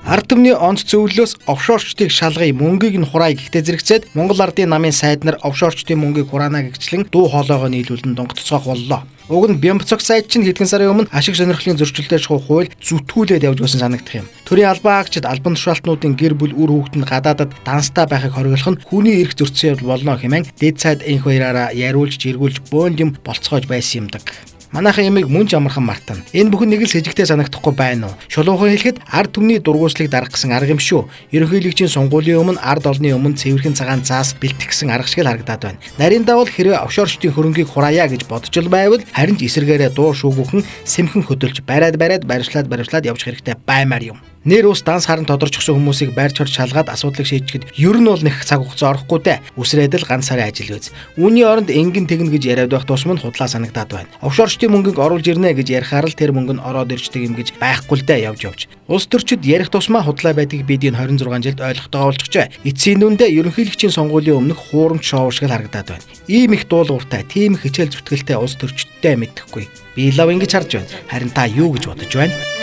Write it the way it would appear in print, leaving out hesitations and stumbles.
Ард түмний онц зөвлөлөөс офшорчдыг шалгая мөнгийг нь хураая гэхдээ зэрэгцээд Монгол Ардын намын сайд нар офшорчдын мөнгийг хураана гэгчлэн дуу хоолойгоо нийлүүлэн донгоцоох боллоо. Уг нь Бямбцог сайд чинь хэдхэн сарын өмнө ашиг сонирхлын зөрчилтэй шахуу хууль зүтгүүлээд явж байсан санагдах юм. Төрийн албан хаагчид албан тушаалтнуудын гэр бүл үр хүүхэд нь гадаадад данстай байхыг хориглох нь хүний эрх зөрчсөн явдал болно хэмээн дэд сайд энх баяраараа яриулж жиргүүлж бөөнд юм болцоогож байсан юмдаг. Манайхан ямиг мөн ч амархан мартана. Энэ бүхэн нэг л с сэжигтэй санагдахгүй байна уу? Шулуухан хэлэхэд ард түмний дургуутслыг дарах гэсэн арга юм шүү. Ерөнхийлөгчийн сонгуулийн өмнө ард олны өмнө цэвэрхэн цагаан цаас бэлтгэх гэсэн арга шиг л харагдаад байна. Нарийн давал хэрвээ офшорчдын хөрөнгийг хураая гэж бодож л байвал харин ч эсэргээрээ дуу шүүгүүхэн сэмхэн хөдөлж бариад баривчлаад явж хэрэгтэй баймаар юм. Нэр ус данс харан тодорчсон хүмүүсийг байрч хорж шалгаад асуудлыг шийдэхэд ер нь бол нэг цаг хугацаа орохгүй дээ. Үсрээд л ганц сарын ажил үз. Үүний оронд ингэн тэгнэ гэж яриад байх тусам нь худлаа санагдаад байна. Офшорчдын мөнгөийг оруулж ирнэ гэж ярихаар л тэр мөнгө нь ороод ирждэг юм гэж байхгүй л дээ явж. Улс төрчид ярих тусмаа худлаа байдгийг бид энэ 26 жилд ойлгохтойгоо олжчихжээ. Эцсийн дүндээ ерөнхийлөгчийн сонгуулийн өмнөх хуурамч шоу шиг л харагдаад байна. Ийм их дуулууртай, тийм хичээл зүтгэлтэй улс төрчидтэй мэдхгүй. Би лав ингэж харж байна. Харин та юу гэж бодож байна?